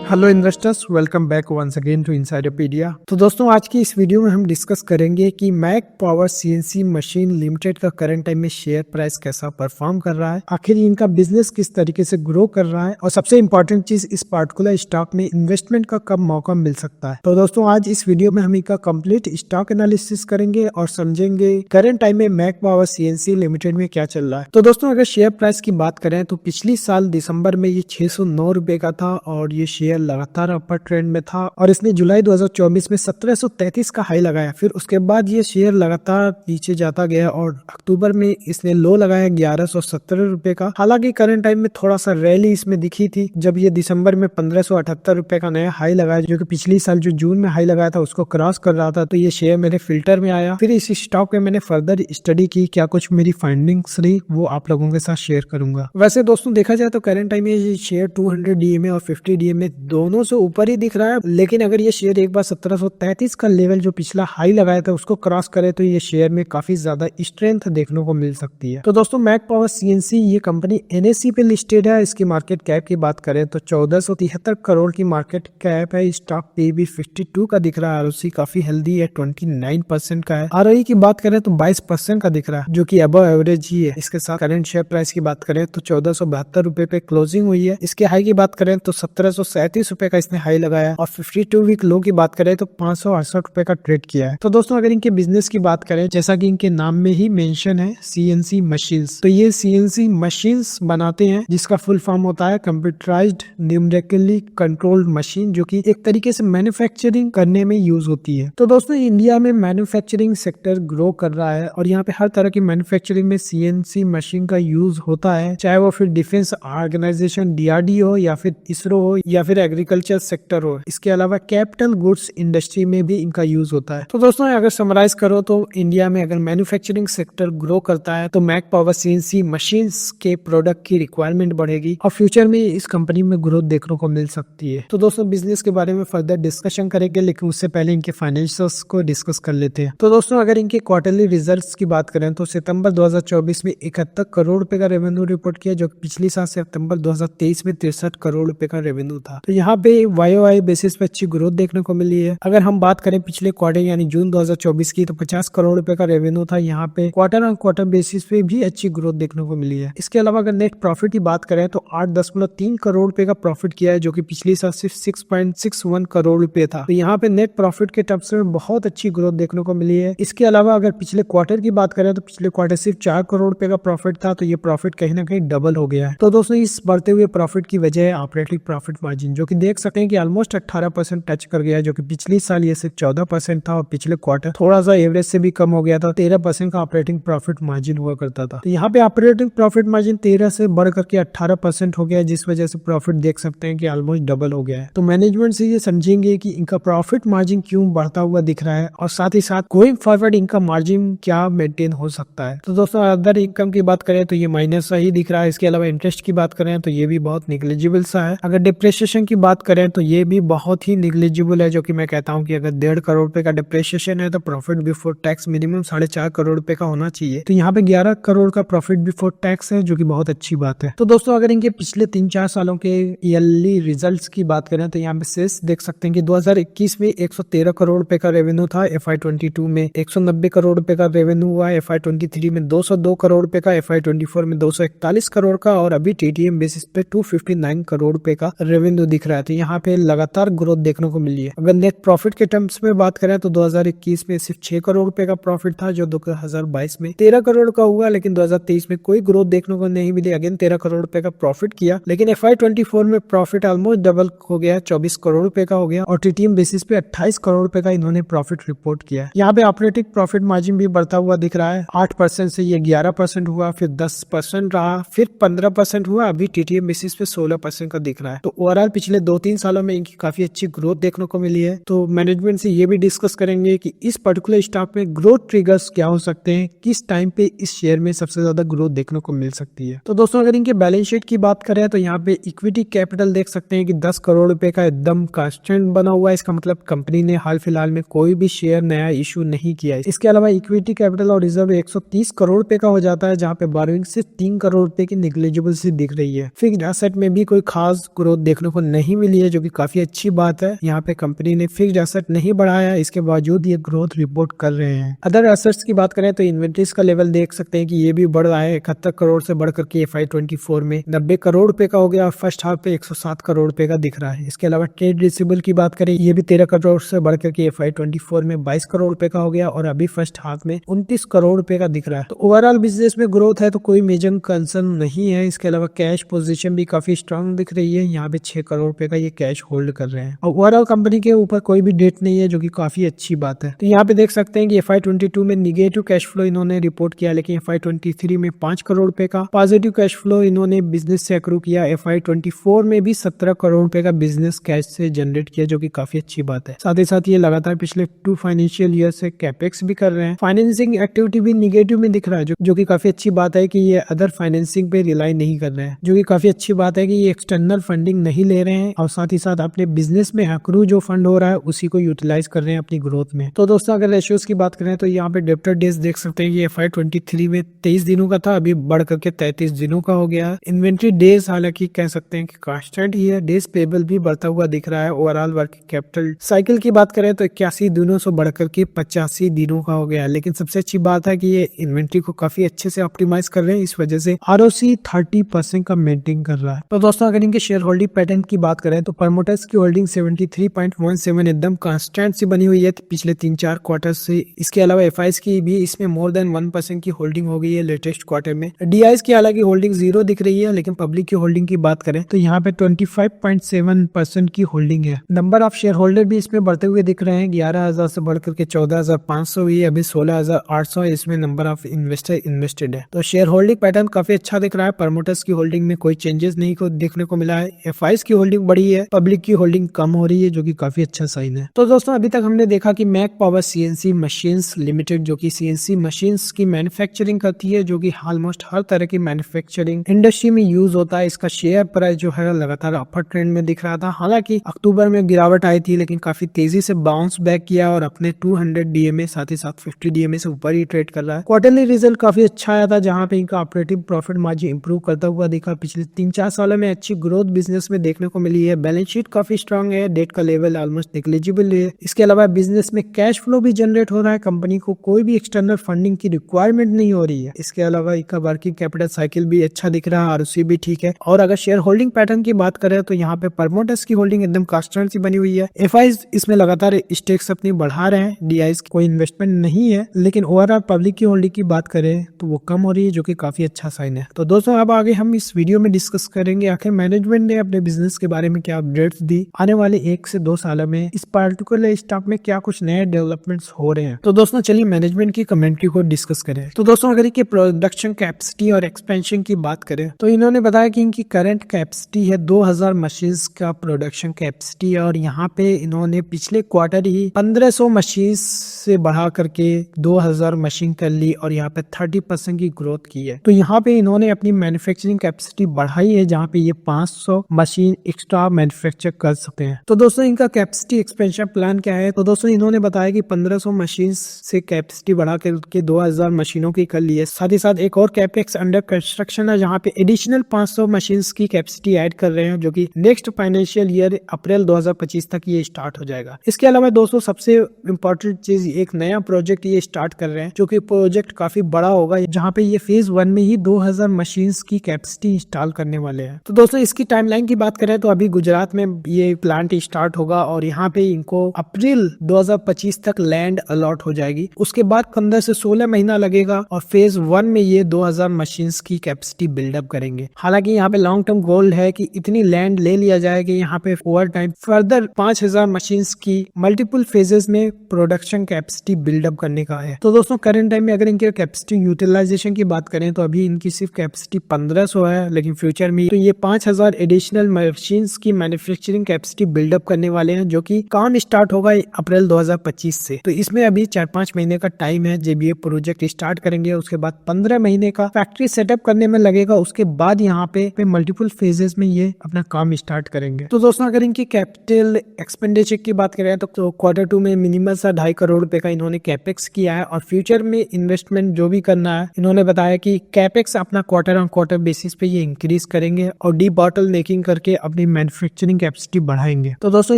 Hello investors, welcome back once again to Insiderpedia. तो दोस्तों, आज की इस वीडियो में हम डिस्कस करेंगे कि Mac Power CNC machine Limited का करंट टाइम में शेयर प्राइस कैसा परफॉर्म कर रहा है, आखिर इनका बिजनेस किस तरीके से ग्रो कर रहा है, और सबसे इंपॉर्टेंट चीज, इस पार्टिकुलर स्टॉक में इन्वेस्टमेंट का कब मौका मिल सकता है। तो दोस्तों, आज इस वीडियो में हम इनका कंप्लीट स्टॉक एनालिसिस करेंगे और समझेंगे करंट टाइम में मैक पावर सीएनसी लिमिटेड में क्या चल रहा है। तो दोस्तों, अगर शेयर प्राइस की बात करें तो पिछली साल दिसंबर में ये 609 रुपए का था और ये शेयर लगातार अपर ट्रेंड में था और इसने जुलाई 2024 में 1733 का हाई लगाया। फिर उसके बाद ये शेयर लगातार नीचे जाता गया और अक्टूबर में इसने लो लगाया 1117 रुपए का। हालांकि करंट टाइम में थोड़ा सा रैली इसमें दिखी थी जब ये दिसंबर में 1578 रुपए का नया हाई लगाया, जो कि पिछली साल जो जून में हाई लगाया था उसको क्रॉस कर रहा था। तो ये शेयर मेरे फिल्टर में आया। फिर इस स्टॉक में मैंने फर्दर स्टडी की, क्या कुछ मेरी फाइंडिंग्स रही वो आप लोगों के साथ शेयर करूंगा। वैसे दोस्तों, देखा जाए तो करंट टाइम में ये शेयर 200 डीएमए और 50 डीएमए दोनों से ऊपर ही दिख रहा है, लेकिन अगर ये शेयर एक बार 1733 का लेवल जो पिछला हाई लगाया था उसको क्रॉस करे तो ये शेयर में काफी ज्यादा स्ट्रेंथ देखने को मिल सकती है। तो दोस्तों, मैक पावर सीएनसी ये कंपनी एनएससी पे लिस्टेड है। इसकी मार्केट कैप की बात करें तो 1473 करोड़ की मार्केट कैप है। स्टॉक पे भी 52 का दिख रहा है। आरओसी काफी हेल्दी है, 29% का है। आरओई की बात करें तो 22% का दिख रहा है, जो कि अबव एवरेज ही है। इसके साथ करंट शेयर प्राइस की बात करें तो 1472 रुपए पे क्लोजिंग हुई है। इसके हाई की बात करें तो 1737 रुपए का इसने हाई लगाया और 52 वीक लो की बात करें तो 568 रुपए का ट्रेड किया है। तो दोस्तों, अगर इनके बिजनेस की बात करें, जैसा कि इनके नाम में ही मेंशन है सीएनसी मशीन्स, तो ये सीएनसी मशीन्स बनाते हैं जिसका फुल फॉर्म होता है कंप्यूटराइज्ड न्यूमेरिकली कंट्रोल्ड मशीन, जो कि एक तरीके से मैन्युफैक्चरिंग करने में यूज होती है। तो दोस्तों, इंडिया में मैन्युफैक्चरिंग सेक्टर ग्रो कर रहा है और यहाँ पे हर तरह की मैन्युफैक्चरिंग में सीएनसी मशीन का यूज होता है, चाहे वो फिर डिफेंस ऑर्गेनाइजेशन डीआरडीओ या फिर इसरो हो या फिर एग्रीकल्चर सेक्टर हो। इसके अलावा कैपिटल गुड्स इंडस्ट्री में भी इनका यूज होता है। तो दोस्तों, अगर समराइज करो तो इंडिया में अगर मैन्युफैक्चरिंग सेक्टर ग्रो करता है तो मैक पावर सीएनसी मशीन्स के प्रोडक्ट की रिक्वायरमेंट बढ़ेगी और फ्यूचर में इस कंपनी में ग्रोथ देखने को मिल सकती है। तो दोस्तों, बिजनेस के बारे में फर्दर डिस्कशन करेंगे, लेकिन उससे पहले इनके फाइनेंशियल्स को डिस्कस कर लेते हैं। तो दोस्तों, अगर इनके क्वार्टरली रिजल्ट्स की बात करें तो सितंबर 2024 में 71 करोड़ रुपए का रेवेन्यू रिपोर्ट किया, जो पिछली साल सितंबर 2023 में 63 करोड़ रुपए का रेवेन्यू था। तो यहाँ पे वाई बेसिस पे अच्छी ग्रोथ देखने को मिली है। अगर हम बात करें पिछले क्वार्टर यानी जून 2024 की, तो 50 करोड़ रुपए का रेवेन्यू था। यहाँ पे क्वार्टर ऑन क्वार्टर बेसिस पे भी अच्छी ग्रोथ देखने को मिली है। इसके अलावा अगर नेट प्रॉफिट की बात करें तो 8.3 करोड़ रुपए का प्रॉफिट किया है, जो कि पिछली साल सिर्फ 6.61 करोड़ रुपए था। तो यहाँ पे नेट प्रॉफिट के टर्म्स में बहुत अच्छी ग्रोथ देखने को मिली है। इसके अलावा अगर पिछले क्वार्टर की बात करें तो पिछले क्वार्टर सिर्फ 4 करोड़ रुपए का प्रॉफिट था, तो ये प्रॉफिट कहीं ना कहीं डबल हो गया है। तो दोस्तों, इस बढ़ते हुए प्रॉफिट की वजह है ऑपरेटिंग प्रॉफिट मार्जिन, जो कि देख सकते हैं कि ऑलमोस्ट 18% टच कर गया है, जो कि पिछली साल ये सिर्फ 14% था और पिछले क्वार्टर थोड़ा सा एवरेज से भी कम हो गया था। 13% का ऑपरेटिंग प्रॉफिट मार्जिन हुआ करता था। तो यहाँ पे ऑपरेटिंग प्रॉफिट मार्जिन 13 से बढ़ करके 18% हो गया है, जिस वजह से प्रॉफिट देख सकते हैं कि ऑलमोस्ट डबल हो गया है। तो मैनेजमेंट से ये समझेंगे कि इनका प्रॉफिट मार्जिन क्यों बढ़ता हुआ दिख रहा है और साथ ही साथ गोइंग फॉरवर्ड इनका मार्जिन क्या मेंटेन हो सकता है। तो दोस्तों, अदर इनकम की बात करें तो ये माइनस ही दिख रहा है। इसके अलावा इंटरेस्ट की बात करें तो ये भी बहुत निग्लिजिबल सा है। अगर डिप्रेशिएशन की बात करें तो ये भी बहुत ही निग्लिजिबल है, जो कि मैं कहता हूँ कि अगर 1.5 करोड़ रुपए का डिप्रेशिएशन है तो profit before tax minimum 4.5 crore रुपए का होना चाहिए। तो यहाँ पे 11 करोड़ का प्रॉफिट बिफोर टैक्स है, जो कि बहुत अच्छी बात है। तो दोस्तों, अगर इनके पिछले 3-4 सालों के ईयरली रिजल्ट्स की बात करें तो यहाँ पे सेल्स देख सकते हैं कि 2021 में 113 करोड़ रुपए का रेवेन्यू था, FY22 में 190 करोड़ रुपए का रेवेन्यू हुआ, FY23 में 202 करोड़ रुपए का, FY24 में 241 करोड़ का और अभी TTM बेसिस पे 259 करोड़ रुपए का रेवेन्यू दिख रहा है। तो यहाँ पे लगातार ग्रोथ देखने को मिली है। अगर नेट प्रॉफिट के टर्म्स में बात करें तो 2021 में सिर्फ 6 करोड़ रुपए का प्रॉफिट था, जो 2022 में 13 करोड़ का हुआ, लेकिन 2023 में कोई ग्रोथ देखने को नहीं मिली। अगेन 13 करोड़ रुपए का प्रॉफिट किया, लेकिन FY24 में प्रॉफिट ऑलमोस्ट डबल हो गया, 24 करोड़ रुपए का हो गया और TTM बेसिस पे 28 करोड़ रुपए का इन्होंने प्रॉफिट रिपोर्ट किया। यहाँ पे ऑपरेटिंग प्रॉफिट मार्जिन भी बढ़ता हुआ दिख रहा है। 8% से ये 11% हुआ, फिर 10% रहा, फिर 15% हुआ, अभी TTM बेसिस पे 16% का दिख रहा है। तो ओवरऑल पिछले 2-3 सालों में इनकी काफी अच्छी ग्रोथ देखने को मिली है। तो मैनेजमेंट से ये भी डिस्कस करेंगे कि इस पर्टिकुलर स्टॉक में ग्रोथ ट्रिगर्स क्या हो सकते हैं, किस टाइम पे इस शेयर में सबसे ज्यादा ग्रोथ देखने को मिल सकती है। तो दोस्तों, अगर इनके बैलेंस शीट की बात करें तो यहाँ पे इक्विटी कैपिटल देख सकते हैं कि 10 करोड़ रुपए का एकदम कांस्टेंट बना हुआ है। इसका मतलब कंपनी ने हाल फिलहाल में कोई भी शेयर नया इशू नहीं किया है। इसके अलावा इक्विटी कैपिटल और रिजर्व 130 करोड़ रुपए का हो जाता है, जहाँ पे बोरोइंग से 3 करोड़ रुपए की निग्लिजिबल सी दिख रही है। फिक्स्ड एसेट में भी कोई खास ग्रोथ देखने को नहीं मिली है, जो कि काफी अच्छी बात है। यहाँ पे कंपनी ने फिक्स्ड एसेट नहीं बढ़ाया, इसके बावजूद ये ग्रोथ रिपोर्ट कर रहे हैं। अदर एसेट्स की बात करें तो इन्वेंट्रीज का लेवल देख सकते हैं कि ये भी बढ़ रहा है, 71 करोड़ से बढ़कर के FY24 में 90 करोड़ रुपए का हो गया। फर्स्ट हाफ पे 107 करोड़ रुपए का दिख रहा है। इसके अलावा ट्रेड रिसीवेबल की बात करें, ये भी 13 करोड़ से बढ़कर के FY24 में 22 करोड़ रुपए का हो गया और अभी फर्स्ट हाफ में 29 करोड़ रुपए का दिख रहा है। तो ओवरऑल बिजनेस में ग्रोथ है तो कोई मेजर कंसर्न नहीं है। इसके अलावा कैश पोजीशन भी काफी स्ट्रांग दिख रही है, यहाँ पे 6 करोड़ रुपए का ये कैश होल्ड कर रहे हैं और ओवरऑल कंपनी के ऊपर कोई भी डेट नहीं है, जो कि काफी अच्छी बात है। तो यहाँ पे देख सकते हैं कि FY22 में निगेटिव कैश फ्लो इन्होंने रिपोर्ट किया, लेकिन FY23 में 5 करोड़ रुपए का पॉजिटिव कैश फ्लो इन्होंने बिजनेस से अक्रू किया। FY24 में भी 17 करोड़ रुपए का बिजनेस कैश से जनरेट किया, जो कि काफी अच्छी बात है। साथ ही साथ ये लगातार पिछले 2 फाइनेंशियल ईयर से कैपेक्स भी कर रहे हैं। फाइनेंसिंग एक्टिविटी भी निगेटिव में दिख रहा है, जो कि काफी अच्छी बात है कि ये अदर फाइनेंसिंग पे रिलाई नहीं कर रहे हैं, जो कि काफी अच्छी बात है कि ये एक्सटर्नल फंडिंग नहीं ले रहे हैं और साथ ही साथ अपने बिजनेस में अक्रू जो फंड हो रहा है उसी को यूटिलाइज कर रहे हैं अपनी ग्रोथ में। तो दोस्तों अगर रेशियोज की बात करें तो यहाँ पे डेब्टर डेज देख सकते हैं कि FY23 में 23 दिनों का था, अभी बढ़ करके 33 दिनों का हो गया। इन्वेंट्री डेज हालांकि कह सकते हैं कि कांस्टेंट ही है, डेज पेबल भी बढ़ता हुआ दिख रहा है। ओवरऑल वर्किंग कैपिटल साइकिल की बात करें तो 81 दिनों से बढ़कर के 85 दिनों का हो गया। लेकिन सबसे अच्छी बात है कि ये इन्वेंट्री को काफी अच्छे से ऑप्टिमाइज कर रहे हैं, इस वजह से ROC 30% का मेंटेन कर रहा है। तो दोस्तों अगर इनके शेयर होल्डिंग पैटर्न की बात करें तो प्रमोटर्स की होल्डिंग 73.17 एकदम कांस्टेंट सी बनी हुई है पिछले 3-4 क्वार्टर से। इसके अलावा FIs की भी इसमें मोर देन 1% की होल्डिंग हो गई है लेटेस्ट क्वार्टर में। DIs की हालांकि होल्डिंग 0 दिख रही है, लेकिन पब्लिक की होल्डिंग की बात करें तो यहाँ पे 25.7% की होल्डिंग है। नंबर ऑफ शेयर होल्डर भी इसमें बढ़ते हुए दिख रहे हैं, 11,000 से बढ़कर के 14,500 हुई, अभी 16,800 इसमें नंबर ऑफ इन्वेस्टर इन्वेस्टेड है। तो शेयर होल्डिंग पैटर्न काफी अच्छा दिख रहा है। प्रमोटर्स की होल्डिंग में कोई चेंजेस नहीं को देखने को मिला है। FIs की होल्डिंग बढ़ी है, पब्लिक की होल्डिंग कम हो रही है, जो कि काफी अच्छा साइन है। तो दोस्तों अभी तक हमने देखा कि Mac Power CNC machines Limited जो कि CNC मशीन्स की मैन्युफैक्चरिंग करती है, जो कि ऑलमोस्ट हर तरह की मैन्युफैक्चरिंग इंडस्ट्री में यूज होता है। इसका शेयर प्राइस जो है लगातार अपर ट्रेंड में दिख रहा था। हालांकि अक्टूबर में गिरावट आई थी, लेकिन काफी तेजी से बाउंस बैक किया और अपने 200 DMA साथ ही साथ 50 DMA से ऊपर ही ट्रेड कर रहा है। क्वार्टरली रिजल्ट काफी अच्छा आया था, जहां पे इनका ऑपरेटिव प्रॉफिट मार्जिन इंप्रूव करता हुआ दिखा। पिछले 3-4 सालों में अच्छी ग्रोथ बिजनेस में देखने को मिली है। बैलेंस शीट काफी स्ट्रांग है, डेट का लेवल ऑलमोस्ट नेग्लिजिबल है। इसके अलावा बिजनेस में कैश फ्लो भी जनरेट हो रहा है, कंपनी को कोई भी एक्सटर्नल फंडिंग की रिक्वायरमेंट नहीं हो रही है। इसके अलावा इनका वर्किंग कैपिटल साइकिल भी अच्छा दिख रहा है, ROC भी ठीक है। और अगर शेयर होल्डिंग पैटर्न की बात करें तो यहाँ पे प्रमोटर्स की होल्डिंग एकदम कांस्टेंट सी बनी हुई है। FIs इसमें लगातार स्टेक्स अपनी बढ़ा रहे हैं। DIs कोई इन्वेस्टमेंट नहीं है, लेकिन ओवरऑल पब्लिक की होल्डिंग की बात करें तो वो कम हो रही है, जो कि काफी अच्छा साइन है। तो दोस्तों अब आगे हम इस वीडियो में डिस्कस करेंगे आखिर मैनेजमेंट ने अपने बिजनेस के बारे में क्या अपडेट्स दी, आने वाले 1 से 2 सालों में इस पार्टिकुलर स्टॉक में क्या कुछ नए डेवलपमेंट्स हो रहे हैं। तो दोस्तों चलिए मैनेजमेंट की कमेंट्री को डिस्कस करें। तो दोस्तों अगर इनके प्रोडक्शन कैपेसिटी और एक्सपेंशन की बात करें तो इन्होंने बताया कि इनकी करंट कैपेसिटी है 2000 मशीन का प्रोडक्शन कैपेसिटी, और यहाँ पे इन्होंने पिछले क्वार्टर ही 1500 मशीन से बढ़ा करके 2000 मशीन कर ली और यहाँ पे 30% की ग्रोथ की है। तो यहाँ पे इन्होंने अपनी मैन्युफैक्चरिंग कैपेसिटी बढ़ाई है, जहाँ पे ये 500 मशीन एक्स्ट्रा मैन्युफैक्चर कर सकते हैं। तो दोस्तों इनका कैपेसिटी एक्सपेंशन प्लान क्या है? तो दोस्तों इन्होंने बताया कि 1500 मशीन से कैपेसिटी बढ़ा करके 2000 मशीनों की कर ली है। साथ ही साथ एक और कैपेक्स अंडर कंस्ट्रक्शन है, जहाँ पे एडिशनल 500 मशीन की कैपेसिटी ऐड कर रहे हैं, जो कि नेक्स्ट फाइनेंशियल ईयर अप्रैल 2025 तक ये स्टार्ट हो जाएगा। इसके अलावा दोस्तों सबसे इम्पोर्टेंट चीज, एक नया प्रोजेक्ट ये स्टार्ट कर रहे हैं, जो कि प्रोजेक्ट काफी बड़ा होगा, जहाँ पे ये फेज 1 में ही 2000 मशीन की कैपेसिटी इंस्टॉल करने वाले हैं। तो दोस्तों इसकी टाइमलाइन की बात करें तो अभी गुजरात में ये प्लांट स्टार्ट होगा और यहाँ पे इनको अप्रैल 2025 तक लैंड अलॉट हो जाएगी। उसके बाद 15 से 16 महीना लगेगा और फेज 1 में ये 2000 मशीन की कैपेसिटी बिल्डअप करेंगे। हालांकि यहाँ पे लॉन्ग टर्म गोल है कि इतनी लैंड ले लिया जाए कि यहाँ पे ओवर टाइम फर्दर 5000 मशीन की मल्टीपल फेजेस में प्रोडक्शन कैपेसिटी बिल्डअप करने का है। तो दोस्तों करंट टाइम में अगर इनके कैपेसिटी यूटिलाइजेशन की बात करें तो अभी इनकी सिर्फ कैपेसिटी 1500 है, लेकिन फ्यूचर में तो ये 5000 एडिशनल मशीन की मैन्युफैक्चरिंग कैपेसिटी बिल्डअप करने वाले हैं, जो कि काम स्टार्ट होगा अप्रैल 2025 से। तो इसमें अभी 4-5 महीने का टाइम है जब ये प्रोजेक्ट स्टार्ट करेंगे। उसके बाद 15 महीने का फैक्ट्री सेटअप करने में लगेगा। उसके बाद यहाँ पे मल्टीपल फेजेस में ये अपना काम स्टार्ट करेंगे। तो दोस्तों अगर इनकी कैपिटल एक्सपेंडिचर की बात करें तो क्वार्टर 2 में मिनिमम सा 2.5 करोड़ रुपए का इन्होंने कैपेक्स किया है और फ्यूचर में इन्वेस्टमेंट जो भी करना है इन्होंने बताया कि कैपेक्स अपना क्वार्टर ऑन क्वार्टर बेसिस पे ये इंक्रीज करेंगे और डी बॉटल मेकिंग करके अपने अपनी मैन्युफैक्चरिंग कैपेसिटी बढ़ाएंगे। तो दोस्तों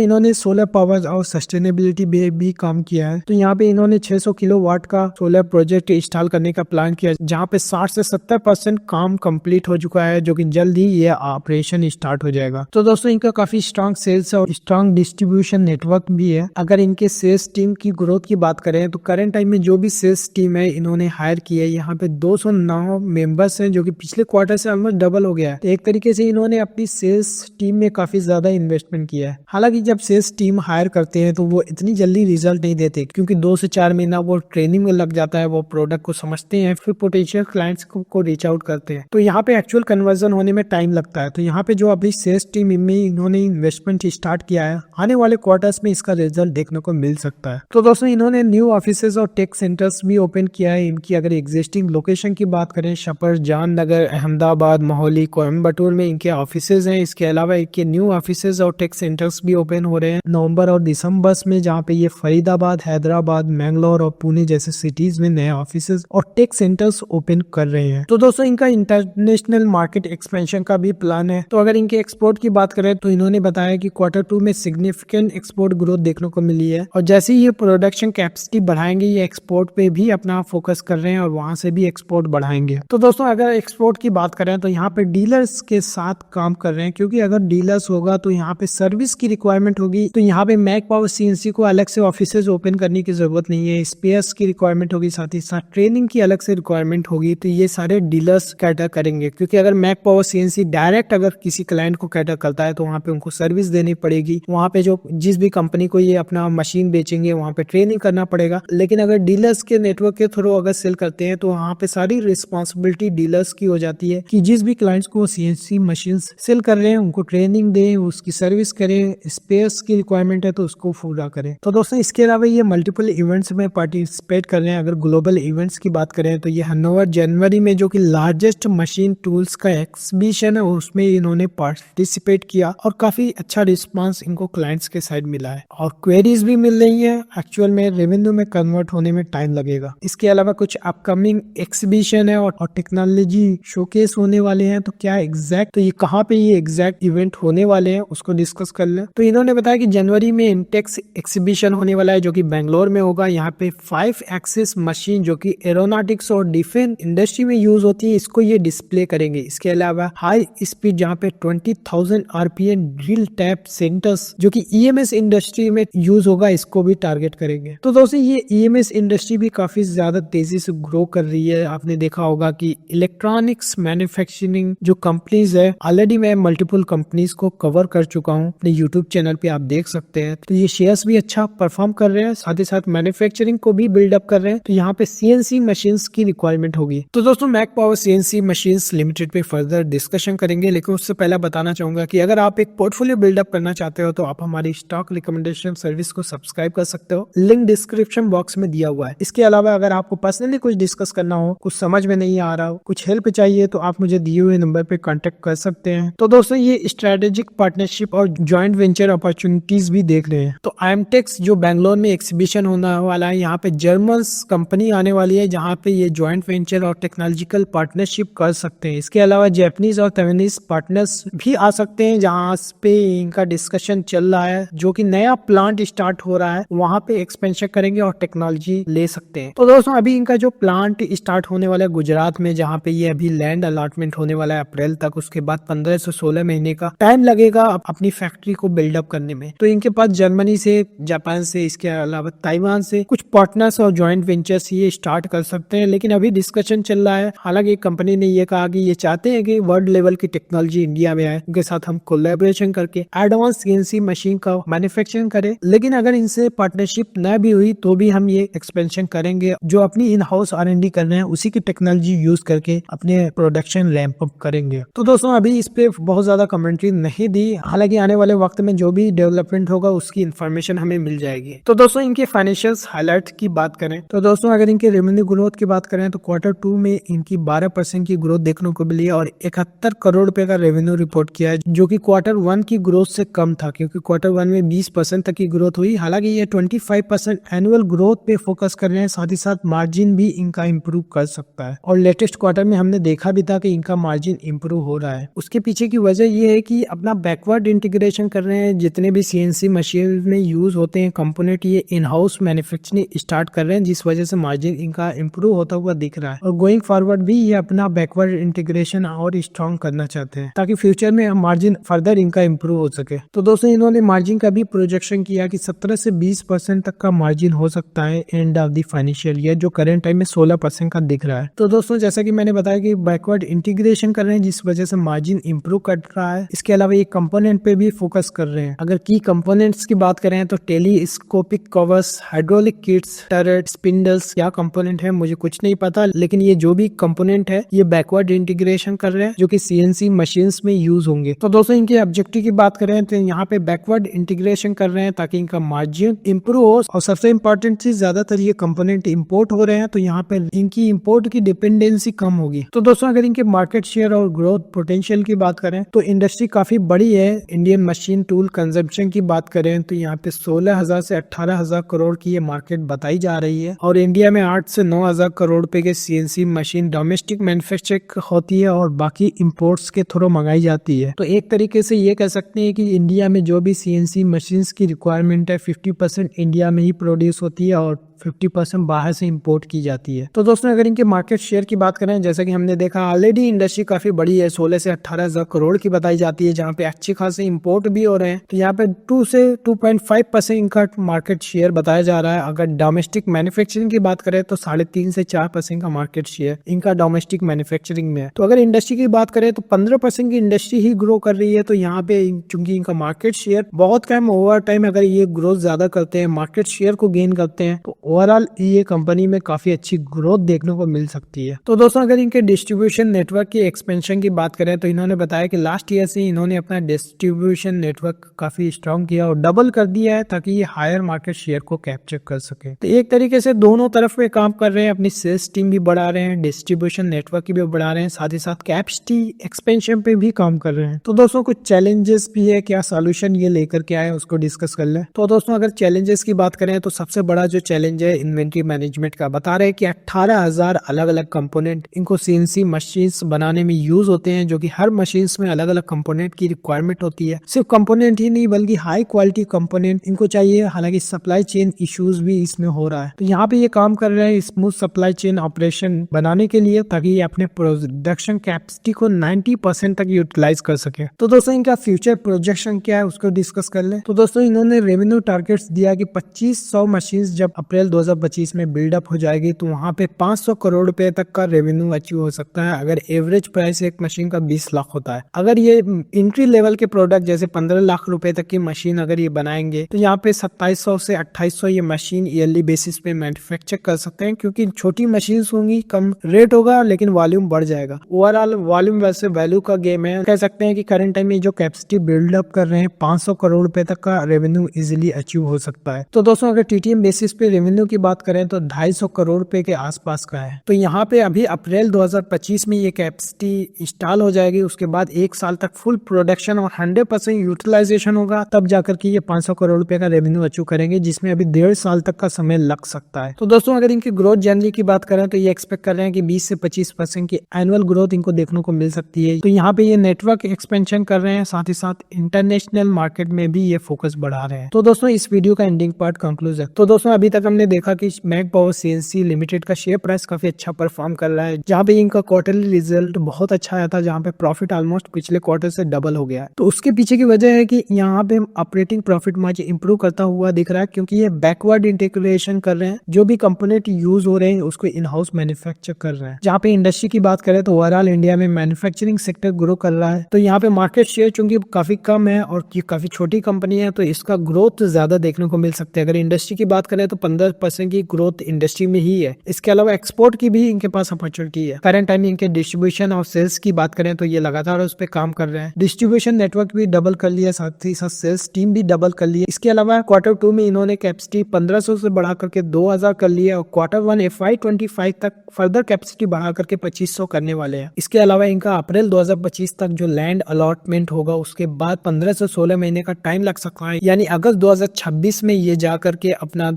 इन्होंने सोलर पावर और सस्टेनेबिलिटी पे भी काम किया है। तो यहाँ पे इन्होंने 600 किलोवाट का सोलर प्रोजेक्ट इंस्टॉल करने का प्लान किया, जहाँ पे 60 से 70% काम कंप्लीट हो चुका है, जो कि जल्द ही ये ऑपरेशन स्टार्ट हो जाएगा। तो दोस्तों इनका काफी स्ट्रॉन्ग सेल्स और स्ट्रॉन्ग डिस्ट्रीब्यूशन नेटवर्क भी है। अगर इनके सेल्स टीम की ग्रोथ की बात करें तो करंट टाइम में जो भी सेल्स टीम है इन्होंने हायर की है, यहाँ पे 209 मेंबर्स हैं, जो कि पिछले क्वार्टर से ऑलमोस्ट डबल हो गया है। तो एक तरीके से इन्होंने अपनी सेल्स टीम में काफी ज्यादा इन्वेस्टमेंट किया है। हालांकि जब सेल्स टीम हायर करते हैं तो वो इतनी जल्दी रिजल्ट नहीं देते, क्योंकि 2 से 4 महीना वो ट्रेनिंग में लग जाता है, वो प्रोडक्ट को समझते हैं, फिर पोटेंशियल क्लाइंट्स को रीच आउट करते हैं। तो यहाँ पे एक्चुअल कन्वर्जन होने में टाइम लगता है। तो यहाँ पे जो अभी सेल्स टीम में इन्होंने इन्वेस्टमेंट स्टार्ट किया है, आने वाले क्वार्टर्स में इसका रिजल्ट देखने को मिल सकता है। तो दोस्तों इन्होंने न्यू ऑफिसेज और टेक सेंटर्स भी ओपन किया है। इनकी अगर एग्जिस्टिंग लोकेशन की बात करें, शपर, जामनगर, अहमदाबाद, मोहाली, कोयम्बटूर में इनके ऑफिसेज हैं। इसके अलावा इनके न्यू ऑफिसेज और टेक सेंटर्स भी ओपन हो रहे हैं नवंबर और दिसंबर में, जहाँ पे ये फरीदाबाद, हैदराबाद, मैंगलोर और पुणे जैसे सिटीज में नए ऑफिसेज और टेक सेंटर्स ओपन कर रहे हैं। तो दोस्तों इनका इंटरनेशनल मार्केट एक्सपेंशन का भी प्लान है। तो अगर इनके एक्सपोर्ट की बात करें तो इन्होंने बताया कि Q2 में सिग्निफिकेंट एक्सपोर्ट ग्रोथ देखने को मिली है, और जैसे ही ये प्रोडक्शन कैपेसिटी बढ़ाएंगे ये एक्सपोर्ट पे भी अपना फोकस कर रहे हैं और वहां से भी एक्सपोर्ट बढ़ाएंगे। तो दोस्तों अगर एक्सपोर्ट की बात करें तो यहाँ पे डीलर्स के साथ काम कर रहे हैं, क्योंकि अगर डीलर्स होगा तो यहाँ पे सर्विस की रिक्वायरमेंट होगी। तो यहाँ पे मैक पावर सीएनसी को अलग से ऑफिसेज ओपन करने की जरूरत नहीं है। स्पेयर्स की रिक्वायरमेंट होगी, साथ ही साथ ट्रेनिंग की अलग से रिक्वायरमेंट होगी। तो ये सारे डीलर्स कैटर करेंगे, क्योंकि अगर मैक पावर सीएनसी डायरेक्ट अगर किसी क्लाइंट को कैटर करता है तो वहाँ पे उनको सर्विस देनी पड़ेगी। वहाँ पे जो जिस भी कंपनी को ये अपना मशीन बेचेंगे वहाँ पे ट्रेनिंग करना पड़ेगा। लेकिन अगर डीलर्स के नेटवर्क के थ्रू अगर सेल करते हैं तो वहाँ पे सारी रिस्पॉन्सिबिलिटी डीलर्स की हो जाती है कि जिस भी क्लाइंट्स को सीएनसी मशीन सेल कर रहे हैं उनको ट्रेनिंग दें, उसकी सर्विस करें, स्पेयर्स की रिक्वायरमेंट है तो उसको पूरा करें। तो दोस्तों इसके अलावा ये मल्टीपल इवेंट्स में पार्टिसिपेट कर रहे हैं। अगर ग्लोबल इवेंट्स की बात करें तो ये हनोवर जनवरी में, जो कि लार्जेस्ट मशीन टूल्स का एक्सिबिशन है, उसमें इन्होंने पार्टिसिपेट किया और काफी अच्छा रिस्पांस इनको क्लाइंट्स के साइड मिला है और क्वेरीज भी मिल रही है। एक्चुअल में रेवेन्यू में कन्वर्ट होने में टाइम लगेगा। इसके अलावा कुछ अपकमिंग एक्सिबिशन है और टेक्नोलॉजी शोकेस होने वाले हैं। तो क्या एग्जैक्ट, तो ये कहाँ पे ये एग्जैक्ट इवेंट होने वाले हैं उसको डिस्कस कर ले। तो इन्होंने बताया कि जनवरी में इंटेक्स एक्सिबिशन होने वाला है, जो कि बेंगलोर में होगा। यहाँ पे 5 एक्सिस मशीन जो कि एरोनॉटिक्स और डिफेंस इंडस्ट्री में यूज होती है, इसको ये डिस्प्ले करेंगे। इसके अलावा हाई स्पीड जहाँ पे 20,000 RPM ड्रिल टैप सेंटर्स जो कि EMS इंडस्ट्री में यूज होगा, इसको भी टारगेट करेंगे। तो दोस्तों ये EMS इंडस्ट्री भी काफी ज्यादा तेजी से ग्रो कर रही है। आपने देखा होगा कि इलेक्ट्रॉनिक्स मैन्युफैक्चरिंग जो कंपनीज है, ऑलरेडी मैं मल्टीपल कंपनीज को कवर कर चुका हूँ अपने यूट्यूब चैनल पे, आप देख सकते हैं। तो ये शेयर्स भी अच्छा परफॉर्म कर रहे हैं, साथ ही साथ मैन्युफैक्चरिंग को भी बिल्डअप कर रहे हैं। तो यहाँ पे CNC मशीन्स की रिक्वायरमेंट होगी। तो दोस्तों Mac Power CNC machines Limited पे फर्दर डिस्कशन करेंगे, लेकिन उससे पहले बताना चाहूंगा कि अगर आप एक पोर्टफोलियो बिल्डअप करना चाहते हो तो आप हमारी स्टॉक रिकमेंडेशन सर्विस को सब्सक्राइब कर सकते हो, लिंक डिस्क्रिप्शन बॉक्स में दिया हुआ है। इसके अलावा अगर आपको पर्सनली कुछ डिस्कस करना हो, कुछ समझ में नहीं आ रहा हो, कुछ हेल्प चाहिए, तो आप मुझे दिए हुए नंबर पे कांटेक्ट कर सकते हैं। तो दोस्तों ये स्ट्रेटेजिक पार्टनरशिप और ज्वाइंट वेंचर अपॉर्चुनिटीज भी देख रहे हैं। तो IMTEX जो बैंगलोर में एक्सिबिशन होने वाला है, यहाँ पे जर्मन कंपनी आने वाली है, जहाँ पे ये ज्वाइंट वेंचर और टेक्नोलॉजिकल पार्टनरशिप कर सकते हैं। इसके अलावा जापानीज और ताइवानीज पार्टनर्स भी आ सकते हैं, जहाँ पे इनका डिस्कशन चल रहा है। जो कि नया प्लांट स्टार्ट हो रहा है, वहाँ पे एक्सपेंशन करेंगे और टेक्नोलॉजी ले सकते हैं। तो दोस्तों अभी इनका जो प्लांट स्टार्ट होने वाला है गुजरात में, जहाँ पे ये अभी लैंड अलॉटमेंट होने वाला है अप्रैल तक, उसके बाद 15 से 16 महीने का टाइम लगेगा अपनी फैक्ट्री को बिल्डअप करने में। तो इनके पास जर्मनी से, जापान से, इसके अलावा ताइवान से कुछ पार्टनर्स और ज्वाइंट वेंचर्स ये स्टार्ट कर सकते हैं, लेकिन अभी डिस्कशन चल रहा है। हालांकि कंपनी ने ये कहा कि ये चाहते हैं कि वर्ल्ड लेवल की टेक्नोलॉजी इंडिया में आए, उनके साथ हम कोलैबोरेशन करके एडवांस CNC मशीन का मैन्युफैक्चरिंग करें। लेकिन अगर इनसे पार्टनरशिप न भी हुई तो भी हम ये एक्सपेंशन करेंगे, जो अपनी इन हाउस R&D कर रहे हैं उसी की टेक्नोलॉजी यूज करके अपने प्रोडक्शन रैंप अप करेंगे। तो दोस्तों अभी इस पे बहुत ज्यादा कमेंट्री नहीं दी, हालांकि आने वाले वक्त में जो भी डेवलपमेंट होगा उसकी इन्फॉर्मेशन हमें मिल जाएगी। तो दोस्तों इनके फाइनेंशियल्स हाईलाइट की बात करें तो दोस्तों अगर इनके रेवेन्यू ग्रोथ की बात करें तो Q2 में इनकी 12% की ग्रोथ देखने को मिली है और 71 करोड़ रुपए का रेवेन्यू रिपोर्ट किया है, जो कि Q1 की ग्रोथ से कम था, क्योंकि Q1 में 20% तक की ग्रोथ हुई। हालांकि ये 25% एनुअल ग्रोथ पे फोकस कर रहे हैं, साथ ही साथ मार्जिन भी इनका इंप्रूव कर सकता है। और लेटेस्ट क्वार्टर में हमने देखा भी था कि इनका मार्जिन इंप्रूव हो रहा है। उसके पीछे की वजह ये है कि अपना बैकवर्ड इंटीग्रेशन कर रहे हैं, जितने भी सीएनसी मशीन में यूज होते हैं कंपोनेंट ये इन हाउस मैन्युफैक्चरिंग स्टार्ट कर रहे हैं, जिस वजह से मार्जिन इनका इम्प्रूव होता हुआ दिख रहा है। और गोइंग फॉरवर्ड भी ये अपना बैकवर्ड इंटीग्रेशन और स्ट्रॉन्ग करना चाहते हैं ताकि फ्यूचर में मार्जिन फर्दर इनका इम्प्रूव हो सके। तो दोस्तों इन्होंने मार्जिन का भी प्रोजेक्शन किया कि 17 से 20% तक का मार्जिन हो सकता है end of the financial year, जो करंट टाइम में 16% का दिख रहा है। तो दोस्तों जैसा कि मैंने बताया कि बैकवर्ड इंटीग्रेशन कर रहे हैं, जिस वजह से मार्जिन इंप्रूव कर रहा है। इसके अलावा ये कंपोनेंट पे भी फोकस कर रहे हैं। अगर की कंपोनेंट्स की बात करें तो telescopic covers, hydraulic kits, turret, spindles, क्या कंपोनेंट है मुझे कुछ नहीं पता, लेकिन ये जो भी कंपोनेंट है ये बैकवर्ड इंटीग्रेशन कर रहे हैं जो कि सीएनसी मशीन्स में यूज होंगे। तो दोस्तों इनके ऑब्जेक्टिव की बात करें तो यहाँ पे बैकवर्ड इंटीग्रेशन कर रहे हैं ताकि इनका मार्जिन इंप्रूव हो। और सबसे इंपॉर्टेंट चीज, ज्यादातर ये कंपोनेंट इंपोर्ट हो रहे हैं तो यहाँ पे इनकी इंपोर्ट की डिपेंडेंसी कम होगी। तो दोस्तों अगर इनके मार्केट शेयर और ग्रोथ पोटेंशियल की बात करें तो इंडस्ट्री काफी बड़ी है। इंडियन मशीन टूल कंजम्पशन की बात करें तो यहाँ पे 16,000 से 18,000 करोड़ की ये मार्केट बताई जा रही है। और इंडिया में 8 से 9,000 करोड़ रुपए के सीएनसी मशीन डोमेस्टिक मैन्युफैक्चरिंग होती है और बाकी इंपोर्ट्स के थ्रू मंगाई जाती है। तो एक तरीके से ये कह सकते हैं कि इंडिया में जो भी सीएनसी मशीन्स की रिक्वायरमेंट है 50% इंडिया में ही प्रोड्यूस होती है और 50% बाहर से इंपोर्ट की जाती है। तो दोस्तों अगर इनके मार्केट शेयर की बात करें, जैसा कि हमने देखा ऑलरेडी इंडस्ट्री काफी बड़ी है, 16 से 18,000 करोड़ की बताई जाती है, जहाँ पे अच्छी खासी इंपोर्ट भी हो रहे हैं। तो यहाँ पे 2 से 2.5% इनका मार्केट शेयर बताया जा रहा है। अगर डोमेस्टिक मैन्युफैक्चरिंग की बात करें तो 3.5 से 4% का मार्केट शेयर इनका डोमेस्टिक मैन्युफैक्चरिंग में है। तो अगर इंडस्ट्री की बात करें तो 15% की इंडस्ट्री ही ग्रो कर रही है। तो यहाँ पे चूंकि इनका मार्केट शेयर बहुत कम, ओवर टाइम अगर ये ग्रोथ ज्यादा करते हैं, मार्केट शेयर को गेन करते हैं, तो ओवरऑल ये कंपनी में काफी अच्छी ग्रोथ देखने को मिल सकती है। तो दोस्तों अगर इनके डिस्ट्रीब्यूशन नेटवर्क की एक्सपेंशन की बात करें तो इन्होंने बताया कि लास्ट ईयर से इन्होंने अपना डिस्ट्रीब्यूशन नेटवर्क काफी स्ट्रॉन्ग किया और डबल कर दिया है ताकि ये हायर मार्केट शेयर को कैप्चर कर सके। तो एक तरीके से दोनों तरफ पे काम कर रहे हैं, अपनी सेल्स टीम भी बढ़ा रहे हैं, डिस्ट्रीब्यूशन नेटवर्क की भी बढ़ा रहे हैं, साथ ही साथ कैपेसिटी एक्सपेंशन पे भी काम कर रहे हैं। तो दोस्तों कुछ चैलेंजेस भी है, क्या सॉल्यूशन ये लेकर के आए उसको डिस्कस कर ले। तो दोस्तों अगर चैलेंजेस की बात करें तो सबसे बड़ा जो चैलेंज है इन्वेंट्री मैनेजमेंट का। बता रहे हैं कि 18,000 अलग अलग कंपोनेंट इनको सीएनसी मशीन्स बनाने में यूज होते हैं, जो कि हर मशीन्स में अलग अलग कंपोनेंट की रिक्वायरमेंट होती है। सिर्फ कंपोनेंट ही नहीं बल्कि हाई क्वालिटी कंपोनेंट इनको चाहिए। हालांकि सप्लाई चेन इश्यूज भी इसमें हो रहा है। तो यहाँ पे ये काम कर रहे हैं स्मूथ सप्लाई चेन ऑपरेशन बनाने के लिए ताकि ये अपने प्रोडक्शन कैपेसिटी को 90% तक यूटिलाइज कर सके। तो दोस्तों इनका फ्यूचर प्रोजेक्शन क्या है उसको डिस्कस कर ले। तो दोस्तों इन्होंने रेवेन्यू टारगेट्स दिया कि 2500 मशीन जब अप्रैल 2025 में बिल्डअप हो जाएगी तो वहां पे 500 करोड़ रुपए तक का रेवेन्यू अचीव हो सकता है, अगर एवरेज प्राइस एक मशीन का 20 लाख होता है। अगर ये एंट्री लेवल के प्रोडक्ट जैसे 15 लाख रुपए तक की मशीन अगर ये बनाएंगे तो यहाँ पे 2700 से 2800 ये मशीन ईयरली बेसिस पे मैन्युफैक्चर कर सकते हैं, क्योंकि छोटी मशीन होंगी, कम रेट होगा लेकिन वॉल्यूम बढ़ जाएगा। ओवरऑल वॉल्यूम वैसे वैल्यू का गेम है। कह सकते हैं कि करंट टाइम में जो कैपेसिटी बिल्डअप कर रहे हैं 500 करोड़ रुपए तक का रेवेन्यू इजिली अचीव हो सकता है। तो दोस्तों अगर टीटीएम बेसिस पे रेवेन्यू की बात करें तो 250 करोड़ रुपए के आसपास का है। तो यहाँ पे अभी अप्रैल 2025 में ये कैपेसिटी इंस्टॉल हो जाएगी, उसके बाद 1 साल तक फुल प्रोडक्शन और 100% यूटिलाइजेशन होगा, तब जाकर के ये 500 करोड़ रुपए का रेवेन्यू अचीव करेंगे, जिसमें अभी 1.5 साल तक का समय लग सकता है। तो दोस्तों अगर इनकी ग्रोथ जनरली की बात करें तो ये एक्सपेक्ट कर रहे हैं कि 20 से 25% की एनुअल ग्रोथ इनको देखने को मिल सकती है। तो यहाँ पे ये नेटवर्क एक्सपेंशन कर रहे हैं, साथ ही साथ इंटरनेशनल मार्केट में भी ये फोकस बढ़ा रहे हैं। तो दोस्तों इस वीडियो का एंडिंग पार्ट कंक्लूजन। तो दोस्तों अभी तक हमने देखा कि मैक पावर सीएनसी लिमिटेड का शेयर प्राइस काफी अच्छा परफॉर्म कर रहा है, जहाँ पे इनका क्वार्टरली रिजल्ट बहुत अच्छा आया था, जहाँ पे प्रॉफिट ऑलमोस्ट पिछले क्वार्टर से डबल हो गया है। तो उसके पीछे की वजह है कि यहाँ पे ऑपरेटिंग प्रॉफिट मार्जिन इंप्रूव करता हुआ दिख रहा है, क्योंकि ये बैकवर्ड इंटीग्रेशन कर रहे हैं, जो भी कंपोनेंट यूज हो रहे हैं उसको इन हाउस मैन्युफैक्चर कर रहे हैं। जहाँ पे इंडस्ट्री की बात करें तो ओवरऑल इंडिया में मैन्युफैक्चरिंग सेक्टर ग्रो कर रहा है। तो यहाँ पे मार्केट शेयर चूंकि काफी कम है और ये काफी छोटी कंपनी है, तो इसका ग्रोथ ज्यादा देखने को मिल सकता है। अगर इंडस्ट्री की बात करें तो 15% की ग्रोथ इंडस्ट्री में ही है। इसके अलावा एक्सपोर्ट की भी इनके पास अपॉर्चुनिटी है। करंट टाइम इनके डिस्ट्रीब्यूशन और सेल्स की बात करें तो ये लगातार उस पर काम कर रहे हैं। डिस्ट्रीब्यूशन नेटवर्क भी डबल कर लिया, साथ ही साथ सेल्स टीम भी डबल कर लिया। इसके अलावा क्वार्टर 2 में इन्होंने कैपेसिटी 1500 से बढ़ा करके 2000 कर लिया और क्वार्टर 1 FY25 तक फर्दर कैपेसिटी बढ़ा करके 2500 करने वाले हैं। इसके अलावा इनका अप्रैल 2025 तक जो लैंड अलॉटमेंट होगा उसके बाद 15 से 16 महीने का टाइम लग सकता है, यानी अगस्त 2026 में ये जा करके अपना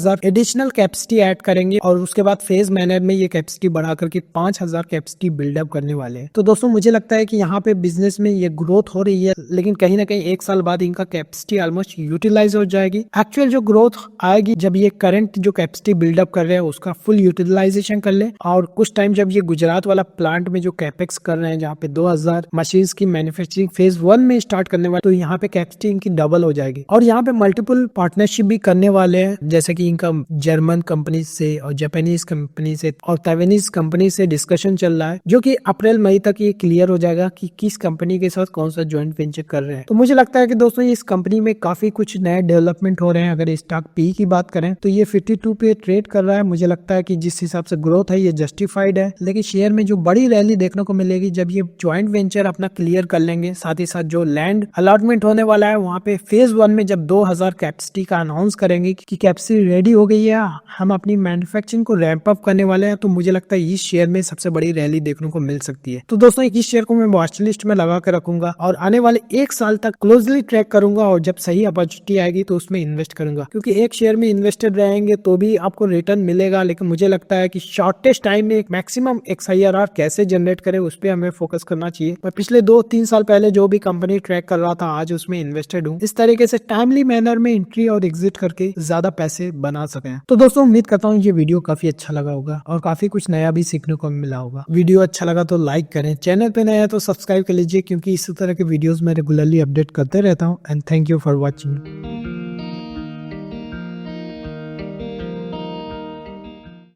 2000 एडिशनल कैपेसिटी ऐड करेंगे और उसके बाद फेज मैनर में ये कैपेसिटी बढ़ा करके 5000 कैपेसिटी बिल्डअप करने वाले हैं। तो दोस्तों मुझे लगता है कि यहाँ पे बिजनेस में ये ग्रोथ हो रही है, लेकिन कहीं ना कहीं 1 साल बाद इनका कैपेसिटी ऑलमोस्ट यूटिलाइज हो जाएगी। एक्चुअल जो ग्रोथ आएगी जब ये करंट जो कैपेसिटी बिल्डअप कर रहे हैं उसका फुल यूटिलाइजेशन कर ले, और कुछ टाइम जब ये गुजरात वाला प्लांट में जो कैपेक्स कर रहे हैं जहाँ पे 2000 मशीन्स की मैन्युफैक्चरिंग फेज 1 में स्टार्ट करने वाले, तो यहाँ पे कैपेसिटी इनकी डबल हो जाएगी। और यहाँ पे मल्टीपल पार्टनरशिप भी करने वाले हैं, जैसे कि इनका जर्मन कंपनी से और जापानीज कंपनी से और ताइवानीज कंपनी से डिस्कशन चल रहा है, जो कि अप्रैल मई तक ये क्लियर हो जाएगा कि किस कंपनी के साथ कौन सा ज्वाइंट वेंचर कर रहे हैं। तो मुझे लगता है कि दोस्तों इस कंपनी में काफी कुछ नए डेवलपमेंट हो रहे हैं। अगर स्टॉक पी की बात करें तो ये 52 पे ट्रेड कर रहा है। मुझे लगता है कि जिस हिसाब से ग्रोथ है ये जस्टिफाइड है, लेकिन शेयर में जो बड़ी रैली देखने को मिलेगी जब ये ज्वाइंट वेंचर अपना क्लियर कर लेंगे, साथ ही साथ जो लैंड अलॉटमेंट होने वाला है वहाँ पे फेज 1 में जब 2000 कैपेसिटी का अनाउंस करेंगे कि कैपेसिटी रेडी हो गई है, हम अपनी मैन्युफैक्चरिंग को रैंप अप करने वाले हैं, तो मुझे लगता है इस शेयर में सबसे बड़ी रैली देखने को मिल सकती है। तो दोस्तों इस शेयर को मैं वॉच लिस्ट में लगा कर रखूंगा और आने वाले 1 साल तक क्लोजली ट्रैक करूंगा, और जब सही अपॉर्चुनिटी आएगी तो उसमें इन्वेस्ट करूंगा, क्योंकि एक शेयर में इन्वेस्टेड रहेंगे तो भी आपको रिटर्न मिलेगा, लेकिन मुझे लगता है कि शॉर्टेस्ट टाइम में मैक्सिमम XIRR कैसे जनरेट करे उस पर हमें फोकस करना चाहिए। मैं पिछले 2-3 साल पहले जो भी कंपनी ट्रैक कर रहा था आज उसमें इन्वेस्टेड हूँ। इस तरीके से टाइमली मैनर में एंट्री और एग्जिट करके ज्यादा पैसे बना सके। तो दोस्तों उम्मीद करता हूँ ये वीडियो काफी अच्छा लगा होगा और काफी कुछ नया भी सीखने को मिला होगा। वीडियो अच्छा लगा तो लाइक करें, चैनल पे नया है तो सब्सक्राइब कर लीजिए, क्योंकि इसी तरह के वीडियोस मैं रेगुलरली अपडेट करते रहता हूँ। And thank you for watching.